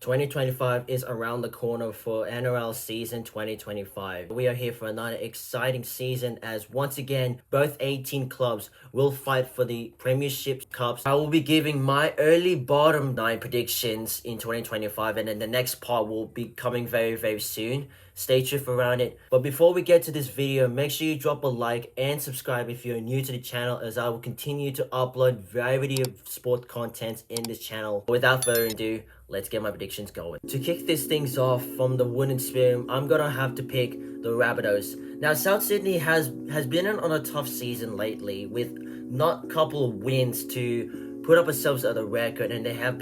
2025 is around the corner for NRL season 2025. We are here for another exciting season as once again, both 18 clubs will fight for the Premiership Cups. I will be giving my early bottom 9 predictions in 2025 and then the next part will be coming very soon. Stay tuned around it. But before we get to this video, make sure you drop a like and subscribe if you're new to the channel as I will continue to upload variety of sport content in this channel. Without further ado, let's get my predictions going. To kick these things off from the wooden spoon, I'm gonna have to pick the Rabbitohs. Now, South Sydney has been on a tough season lately with not a couple of wins to put up themselves at the record, and they've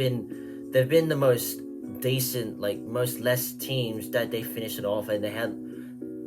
been the most decent, like most less teams that they finished it off, and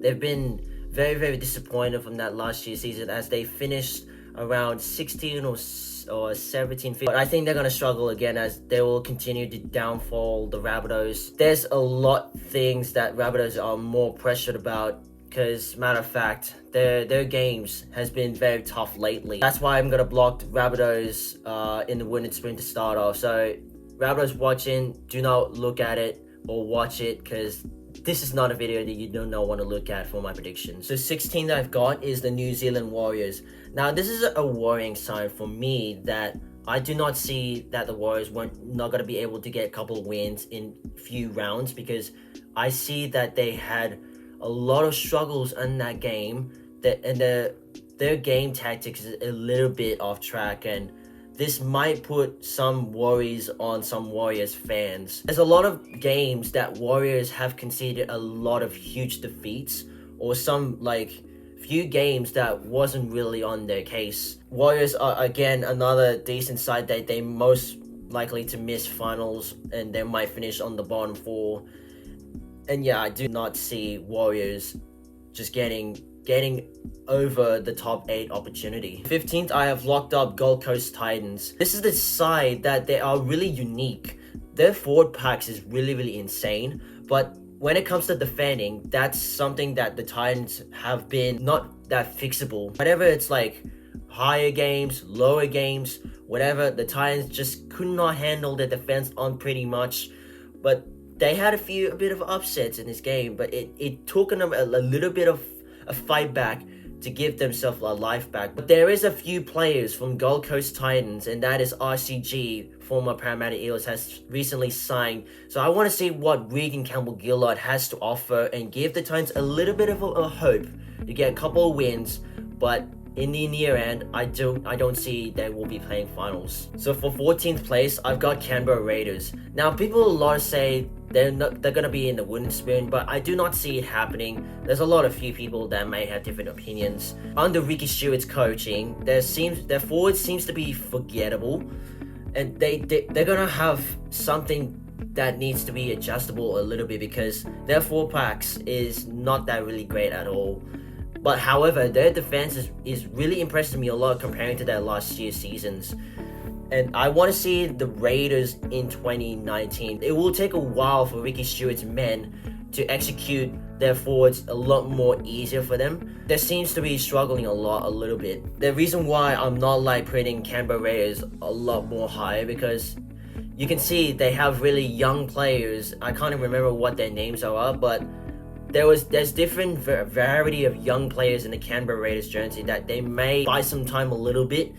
they've been very disappointed from that last year's season as they finished around 16 or 17. But I think they're going to struggle again as they will continue to downfall the Rabbitohs. There's a lot of things that Rabbitohs are more pressured about because, matter of fact, their games has been very tough lately. That's why I'm going to block the Rabbitohs in the wooden spoon to start off. So Rabbitohs watching, do not look at it or watch it because this is not a video that you do not want to look at for my predictions. So 16 that I've got is the New Zealand Warriors. Now this is a worrying sign for me that I do not see that the Warriors not going to be able to get a couple of wins in few rounds because I see that they had a lot of struggles in that game and their game tactics is a little bit off track, and this might put some worries on some Warriors fans. There's a lot of games that Warriors have conceded a lot of huge defeats or some few games that wasn't really on their case. Warriors are again another decent side that they most likely to miss finals and they might finish on the bottom 4. And yeah, I do not see Warriors just getting over the top 8 opportunity. 15th, I have locked up Gold Coast Titans. This is the side that they are really unique. Their forward packs is really insane, but when it comes to defending, that's something that the Titans have been not that fixable. Whatever it's like higher games, lower games, whatever, the Titans just could not handle their defense on pretty much. But they had a bit of upsets in this game, but it took them a little bit of a fight back to give themselves a life back. But there is a few players from Gold Coast Titans, and that is RCG, former Parramatta Eels, has recently signed. So I want to see what Regan Campbell-Gillard has to offer and give the Titans a little bit of a hope to get a couple of wins. But in the near end, I don't see they will be playing finals. So for 14th place, I've got Canberra Raiders. Now people a lot say they're gonna be in the wooden spoon, but I do not see it happening. There's a few people that may have different opinions. Under Ricky Stewart's coaching, their forward seems to be forgettable, and they're gonna have something that needs to be adjustable a little bit because their forward packs is not that really great at all. But however, their defense is really impressing me a lot comparing to their last year's seasons. And I want to see the Raiders in 2019. It will take a while for Ricky Stewart's men to execute their forwards a lot more easier for them. They seems to be struggling a little bit. The reason why I'm not putting Canberra Raiders a lot more higher because you can see they have really young players. I can't even remember what their names are, but there's different variety of young players in the Canberra Raiders jersey that they may buy some time a little bit.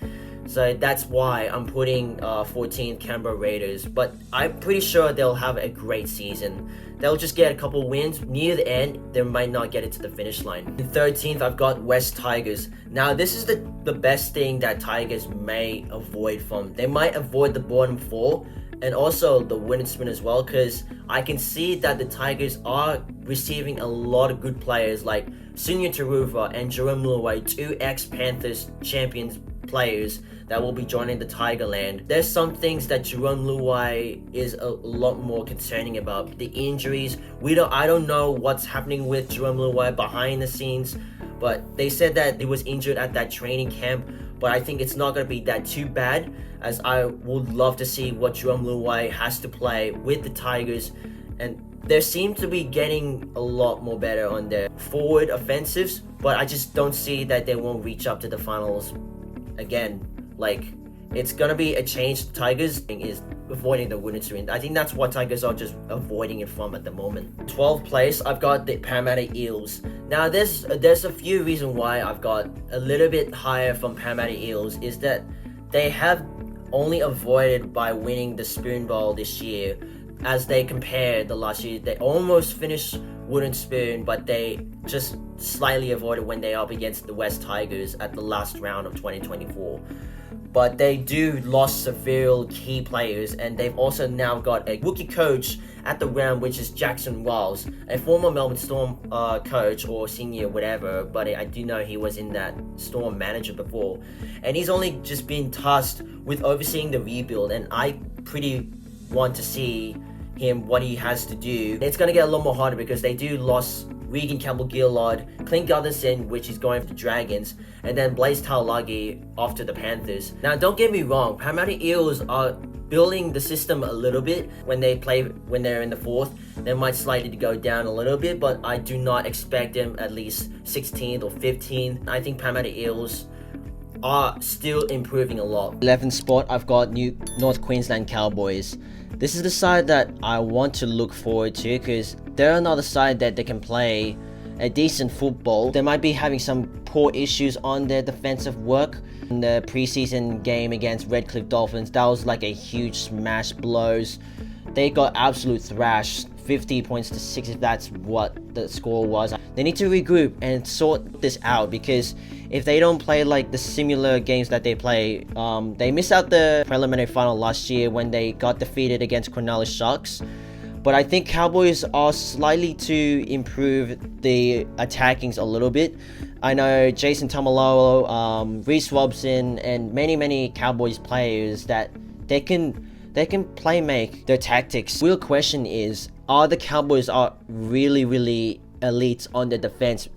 So that's why I'm putting 14th Canberra Raiders. But I'm pretty sure they'll have a great season. They'll just get a couple wins. Near the end, they might not get it to the finish line. In 13th, I've got West Tigers. Now, this is the best thing that Tigers may avoid from. They might avoid the bottom 4 and also the wooden spoon as well, because I can see that the Tigers are receiving a lot of good players like Sunya Taruva and Jerome Luai, 2 ex-Panthers champions players that will be joining the Tigerland. There's some things that Jerome Luai is a lot more concerning about. The injuries, I don't know what's happening with Jerome Luai behind the scenes, but they said that he was injured at that training camp. But I think it's not going to be that too bad, as I would love to see what Jerome Luai has to play with the Tigers. And they seem to be getting a lot more better on their forward offensives, but I just don't see that they won't reach up to the finals again. It's going to be a change. The Tigers is avoiding the wooden spoon. I think that's what Tigers are just avoiding it from at the moment. 12th place, I've got the Parramatta Eels. Now there's a few reasons why I've got a little bit higher from Parramatta Eels, is that they have only avoided by winning the Spoon Bowl this year. As they compare the last year, they almost finished wooden spoon, but they just slightly avoided when they up against the West Tigers at the last round of 2024. But they do lost several key players, and they've also now got a rookie coach at the round, which is Jackson Wiles, a former Melbourne Storm coach or senior whatever, but I do know he was in that Storm manager before, and he's only just been tasked with overseeing the rebuild, and I pretty want to see him what he has to do. It's going to get a lot more harder because they do lost Regan Campbell-Gillard, Clint Gutherson, which is going for the Dragons, and then Blaze Taulagi off to the Panthers. Now, don't get me wrong, Parramatta Eels are building the system a little bit. When they're in the fourth, they might slightly go down a little bit, but I do not expect them at least 16th or 15th. I think Parramatta Eels are still improving a lot. 11th spot, I've got North Queensland Cowboys. This is the side that I want to look forward to because they're another side that they can play a decent football. They might be having some poor issues on their defensive work. In the preseason game against Redcliffe Dolphins, that was like a huge smash blows. They got absolute thrashed, 50 points to 6 if that's what the score was. They need to regroup and sort this out because if they don't play like the similar games that they play, they missed out the preliminary final last year when they got defeated against Cronulla Sharks. But I think Cowboys are slightly to improve the attackings a little bit. I know Jason Tamalolo, Reece Robson, and many Cowboys players that they can play make their tactics. Real question is, are the Cowboys are really elite on the defense?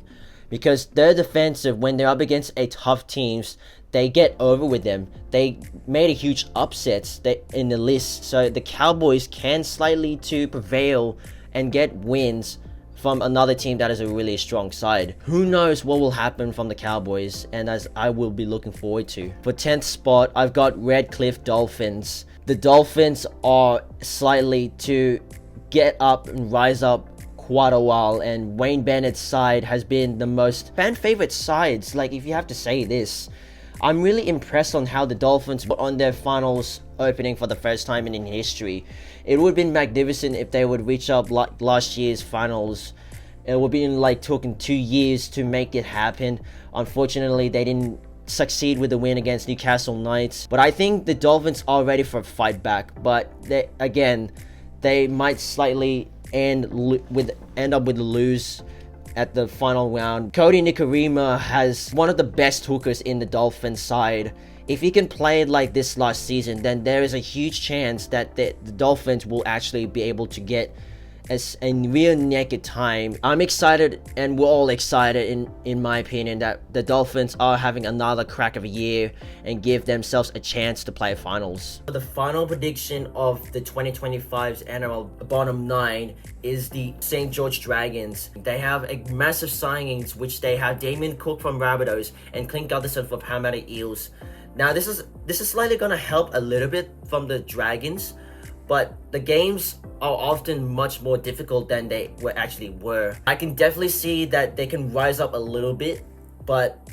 Because their defensive, when they're up against a tough teams, they get over with them. They made a huge upsets in the list, so the Cowboys can slightly to prevail and get wins from another team that is a really strong side. Who knows what will happen from the Cowboys, and as I will be looking forward to. For 10th spot, I've got Redcliffe Dolphins. The Dolphins are slightly to get up and rise up quite a while, and Wayne Bennett's side has been the most fan favorite sides. Like, if you have to say this, I'm really impressed on how the Dolphins were on their finals opening for the first time in history. It would have been magnificent if they would reach up like last year's finals. It would be taking 2 years to make it happen. Unfortunately, they didn't succeed with the win against Newcastle Knights. But I think the Dolphins are ready for a fight back. But they might slightly end up with a lose at the final round. Cody Nikorima has one of the best hookers in the Dolphins side. If he can play like this last season, then there is a huge chance that the Dolphins will actually be able to get a real naked time. I'm excited, and we're all excited in my opinion, that the Dolphins are having another crack of a year and give themselves a chance to play finals. The final prediction of the 2025's NRL bottom 9 is the St. George Dragons. They have a massive signings, which they have Damien Cook from Rabbitohs and Clint Gutherson for Parramatta Eels. Now this is slightly going to help a little bit from the Dragons, but the games are often much more difficult than they were. I can definitely see that they can rise up a little bit, but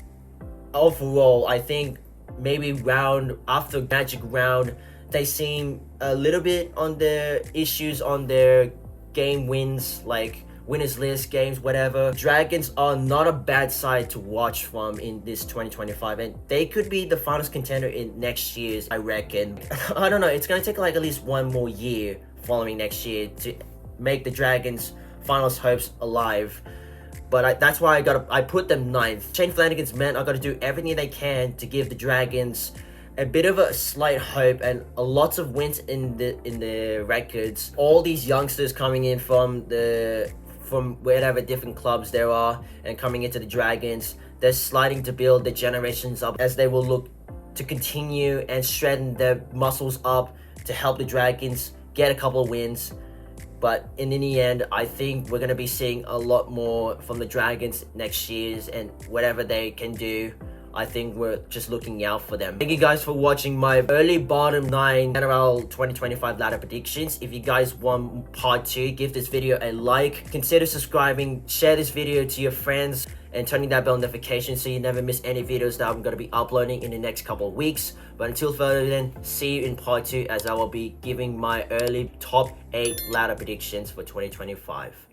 overall, I think maybe round after magic round, they seem a little bit on their issues on their game wins, like winners list games, whatever. Dragons are not a bad side to watch from in this 2025, and they could be the finals contender in next year's, I reckon. I don't know, it's gonna take like at least one more year following next year to make the Dragons finals hopes alive. But that's why I put them 9th. Shane Flanagan's men are gonna do everything they can to give the Dragons a bit of a slight hope and a lots of wins in the records. All these youngsters coming in from whatever different clubs there are and coming into the Dragons, they're sliding to build the generations up as they will look to continue and strengthen their muscles up to help the Dragons get a couple of wins. But in the end, I think we're going to be seeing a lot more from the Dragons next year, and whatever they can do I think we're just looking out for them. Thank you guys for watching my early bottom 9 NRL 2025 ladder predictions. If you guys want part 2, give this video a like, consider subscribing, share this video to your friends, and turning that bell notification so you never miss any videos that I'm going to be uploading in the next couple of weeks. But until further then, see you in part 2 as I will be giving my early top 8 ladder predictions for 2025.